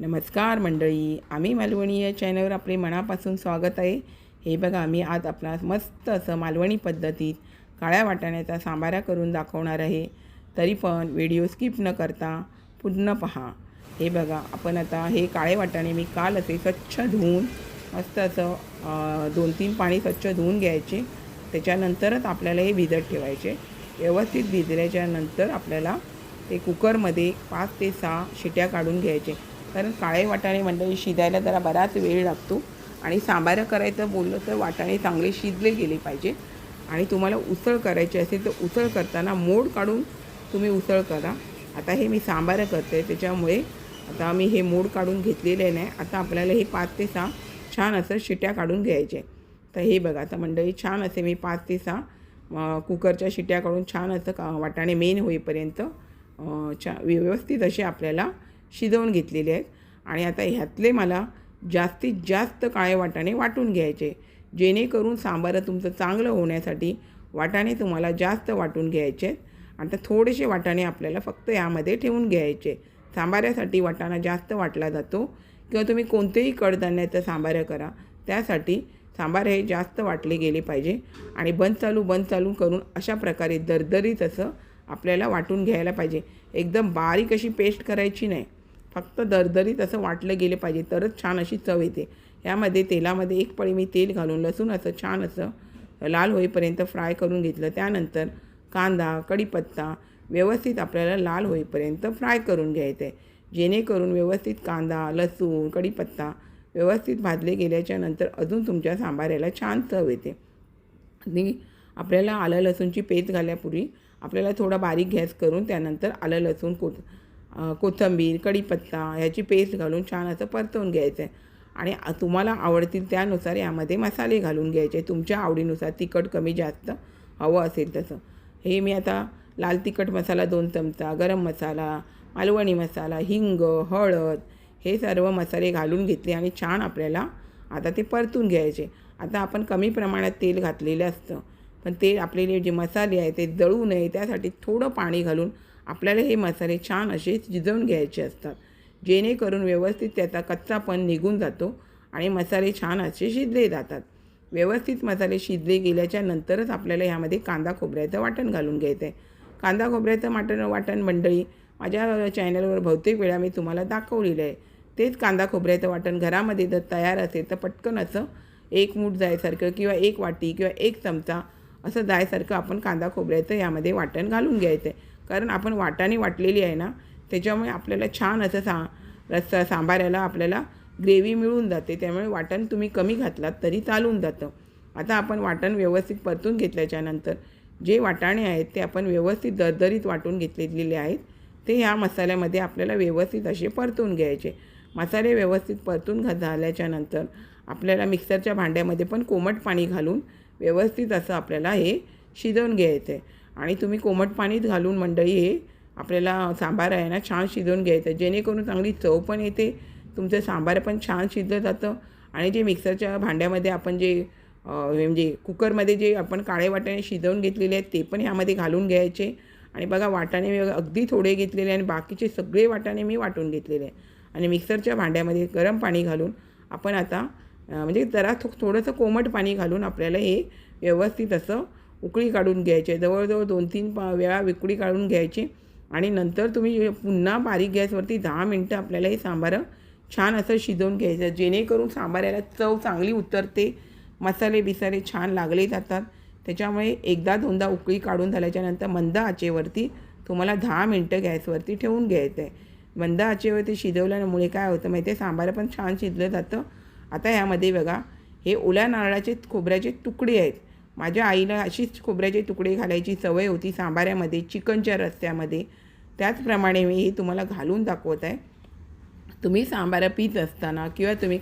नमस्कार मंडळी, आम्ही मालवणी या चॅनलवर आपले मनापासून स्वागत आहे। हे बघा, आम्ही आज आपला मस्त असं मालवणी पद्धतीत काळ्या वाटाण्याचा सांबारा करून दाखवणार आहे। तरी पण व्हिडिओ स्किप न करता पूर्ण पहा। हे बघा, आपण आता हे काळे वाटाणे मी काल असे स्वच्छ धुवून मस्त असं 2-3 पाणी स्वच्छ धुवून घ्यायचे। त्याच्यानंतरच आपल्याला हे भिजत ठेवायचे। व्यवस्थित भिजल्याच्या नंतर आपल्याला ते कुकरमध्ये 5 ते 6 शिट्या काढून घ्यायचे। कारण काळे वाटाणे मंडळी शिजायला जरा बराच वेळ लागतो आणि सांबार करायचं बोललं तर वाटाणे चांगले शिजले गेले पाहिजे। आणि तुम्हाला उसळ करायची असेल तर उसळ करताना मोड काढून तुम्ही उसळ करा। आता हे मी सांबार करते त्याच्यामुळे आता मी हे मोड काढून घेतलेले नाही। आता आपल्याला हे 5 ते 6 छान असं शिट्या काढून घ्यायचे। तर हे बघा, आता मंडळी छान असे मी 5 ते 6 कुकरच्या शिट्या काढून छान असं वाटाणे मेन होईपर्यंत व्यवस्थित असे आपल्याला शिजवून घेतलेले आहेत। आणि आता ह्यातले मला जास्तीत जास्त काळे वाटाणे वाटून घ्यायचे, जेणेकरून सांबार तुमचं चांगलं होण्यासाठी वाटाणे तुम्हाला जास्त वाटून घ्यायचे आहेत। आता थोडेसे वाटाणे आपल्याला फक्त यामध्ये ठेवून घ्यायचे। सांबारासाठी वाटाणा जास्त वाटला जातो, किंवा तुम्ही कोणतेही कडधान्याचं सांबार करा त्यासाठी सांबार हे जास्त वाटले गेले पाहिजे। आणि बंद चालू करून अशा प्रकारे दरदरीत असं आपल्याला वाटून घ्यायला पाहिजे। एकदम बारीक अशी पेस्ट करायची नाही, फक्त दरदरीत असं वाटलं गेलं पाहिजे, तरच छान अशी चव येते। यामध्ये तेलामध्ये 1 पळी मी तेल घालून लसूण असं छान असं लाल होईपर्यंत फ्राय करून घेतलं। त्यानंतर कांदा कढीपत्ता व्यवस्थित आपल्याला लाल होईपर्यंत फ्राय करून घ्यायचं आहे, जेणेकरून व्यवस्थित कांदा लसूण कढीपत्ता व्यवस्थित भाजले गेल्याच्या नंतर अजून तुमच्या सांबाराला छान चव येते। आणि आपल्याला आलं लसूणची पेस्ट घालण्यापूर्वी आपल्याला थोडा बारीक गॅस करून त्यानंतर आलं लसूण कोथिंबीर कढीपत्ता ह्याची पेस्ट घालून छान असं परतवून घ्यायचं आहे। आणि तुम्हाला आवडतील त्यानुसार यामध्ये मसाले घालून घ्यायचे, तुमच्या आवडीनुसार तिखट कमी जास्त हवं असेल तसं। हे मी आता लाल तिखट मसाला 2 चमचा, गरम मसाला, मालवणी मसाला, हिंग हळद हे सर्व मसाले घालून घेतले आणि छान आपल्याला आता ते परतून घ्यायचे। आता आपण कमी प्रमाणात तेल घातलेलं असतं, पण ते आपले जे मसाले आहेत ते जळू नये त्यासाठी थोडं पाणी घालून आपल्याला हे मसाले छान असे शिजवून घ्यायचे असतात, जेणेकरून व्यवस्थित त्याचा कच्चापण निघून जातो आणि मसाले छान असे शिजले जातात। व्यवस्थित मसाले शिजले गेल्याच्या नंतरच आपल्याला ह्यामध्ये कांदा खोबऱ्याचं वाटण घालून घ्यायचं आहे। कांदा खोबऱ्याचं वाटण मंडळी माझ्या चॅनलवर बहुतेक वेळा मी तुम्हाला दाखवलेलं आहे। तेच कांदा खोबऱ्याचं वाटण घरामध्ये जर तयार असेल तर पटकन असं 1 मूठ जायसारखं किंवा 1 वाटी किंवा 1 चमचा असं जायसारखं आपण कांदा खोबऱ्याचं यामध्ये वाटण घालून घ्यायचं आहे। कारण आपण वाटाणे वाटलेली आहे ना, त्याच्यामुळे आपल्याला छान असं सांबाराला आपल्याला ग्रेव्ही मिळून जाते, त्यामुळे वाटण तुम्ही कमी घातलात तरी चालून जातं। आता आपण वाटण व्यवस्थित परतून घेतल्याच्यानंतर जे वाटाणे आहेत ते आपण व्यवस्थित दरदरीत वाटून घेतलेले आहेत, ते ह्या मसाल्यामध्ये आपल्याला व्यवस्थित असे परतून घ्यायचे। मसाले व्यवस्थित परतून झाल्याच्यानंतर आपल्याला मिक्सरच्या भांड्यामध्ये पण कोमट पाणी घालून व्यवस्थित असं आपल्याला हे शिजवून घ्यायचं आहे। आणि तुम्ही कोमट पाणीच घालून मंडळी हे आपल्याला सांबार आहे ना छान शिजवून घ्यायचं, जेणेकरून चांगली चव पण येते, तुमचं सांबार पण छान शिजलं जातं। आणि जे मिक्सरच्या भांड्यामध्ये आपण जे म्हणजे कुकरमध्ये जे आपण काळे वाटाणे शिजवून घेतलेले आहेत ते पण ह्यामध्ये घालून घ्यायचे। आणि बघा, वाटाणे अगदी थोडे घेतलेले आणि बाकीचे सगळे वाटाणे मी वाटून घेतलेले आहे। आणि मिक्सरच्या भांड्यामध्ये गरम पाणी घालून आपण आता म्हणजे जरा थोडंसं कोमट पाणी घालून आपल्याला हे व्यवस्थित असं उकळी काढून घ्यायचे। जवळजवळ 2-3 वेळा उकळी काढून घ्यायची। आणि नंतर तुम्ही पुन्हा बारीक गॅसवरती 10 मिनटं आपल्याला हे सांबार छान असं शिजवून घ्यायचं, जेणेकरून सांबाराला चव चांगली उतरते, मसाले बिसाले छान लागले जातात। त्याच्यामुळे 1-2दा उकळी काढून झाल्याच्यानंतर मंद आचेवरती तुम्हाला 10 मिनटं गॅसवरती ठेवून घ्यायचं आहे। मंद आचेवरती शिजवल्यामुळे काय होतं माहिती आहे, सांबार पण छान शिजलं जातं। आता ह्यामध्ये बघा, हे ओल्या नारळाचे खोबऱ्याचे तुकडे आहेत। माझ्या आईला अशीच खोबऱ्याचे तुकडे घालायची सवय होती सांबाऱ्यामध्ये, चिकनच्या रस्स्यामध्ये, त्याचप्रमाणे मी हे तुम्हाला घालून दाखवत आहे। तुम्ही सांबार पीत असताना किंवा तुम्ही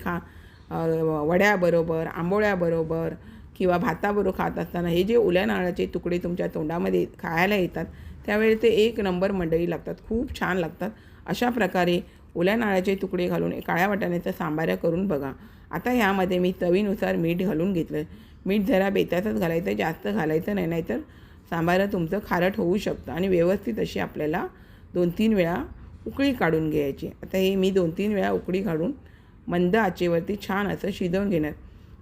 वड्याबरोबर आंबोळ्याबरोबर किंवा भाताबरोबर खात असताना हे जे ओल्या नारळाचे तुकडे तुमच्या तोंडामध्ये खायला येतात त्यावेळी ते 1 नंबर मंडळी लागतात, खूप छान लागतात। अशा प्रकारे ओल्या नारळाचे तुकडे घालून काळ्या वाटाण्याचा सांबार करून बघा। आता ह्यामध्ये मी चवीनुसार मीठ घालून घेतलं। मीठ जरा बेताचंच घालायचं, जास्त घालायचं नाही, नाहीतर सांबार तुमचं खारट होऊ शकतं। आणि व्यवस्थित अशी आपल्याला 2-3 वेळा उकळी काढून घ्यायची. आता हे मी 2-3 वेळा उकळी काढून मंद आचेवरती छान असं शिजवून घेणार.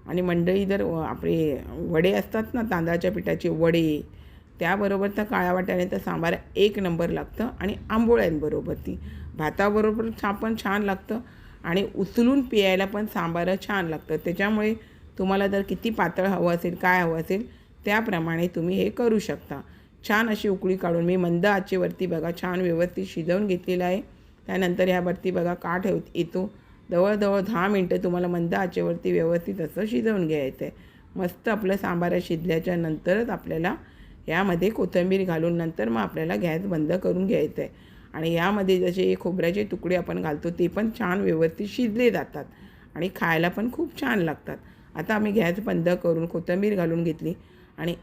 आणि मंडळी जर आपले वडे असतात ना तांदळाच्या पिठाचे वडे, त्याबरोबर तर काळ्या वाटाण्याचा सांबार एक नंबर लागतं. आणि आंबोळ्यांबरोबर ती भाताबरोबर पण छान लागतं. आणि उचलून प्यायला पण सांबार छान लागतं. त्याच्यामुळे तुम्हाला जर किती पातळ हवं असेल, काय हवं असेल, त्याप्रमाणे तुम्ही हे करू शकता. छान अशी उकळी काढून मी मंद आचेवरती बघा छान व्यवस्थित शिजवून घेतलेलं आहे. त्यानंतर ह्यावरती बघा काठ येतो. जवळजवळ 10 मिनटं तुम्हाला मंद आचेवरती व्यवस्थित असं शिजवून घ्यायचं आहे. मस्त आपलं सांबार शिजल्याच्या नंतरच आपल्याला यामध्ये कोथिंबीर घालून नंतर मग आपल्याला गॅस बंद करून घ्यायचं आहे. आणि यामध्ये जसे खोबऱ्याचे तुकडे आपण घालतो ते पण छान व्यवस्थित शिजले जातात आणि खायला पण खूप छान लागतात. आता आम्ही गॅस बंद करून कोथिंबीर घालून घेतली आणि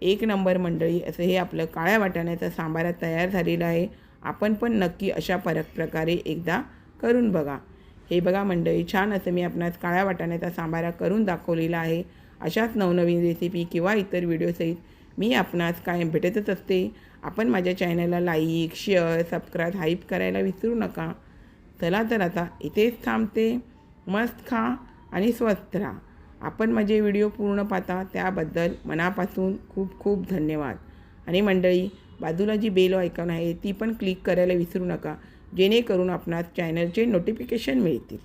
एक नंबर मंडळी असं हे आपलं काळ्या वाटाण्याचा सांबार तयार झालेला आहे. आपण पण नक्की अशा प्रकारे एकदा करून बघा. हे बघा मंडळी छान असं मी आपणास काळ्या वाटाण्याचा सांबार करून दाखवलेला आहे. अशाच नवनवीन रेसिपी किंवा इतर व्हिडिओसहित मी आपणास कायम भेटतच असते. आपण माझ्या चॅनलला लाईक, शेअर, सबस्क्राईब, हाईप करायला विसरू नका. चला तर आता इथेच थांबते. मस्त खा आणि स्वस्त राहा. आपण माझे व्हिडिओ पूर्ण पाहता त्याबद्दल मनापासून खूप खूप धन्यवाद. आणि मंडळी बाजूला जी बेल आयकॉन आहे ती पण क्लिक करायला विसरू नका, जेणेकरून आपणास चॅनलचे नोटिफिकेशन मिळतील.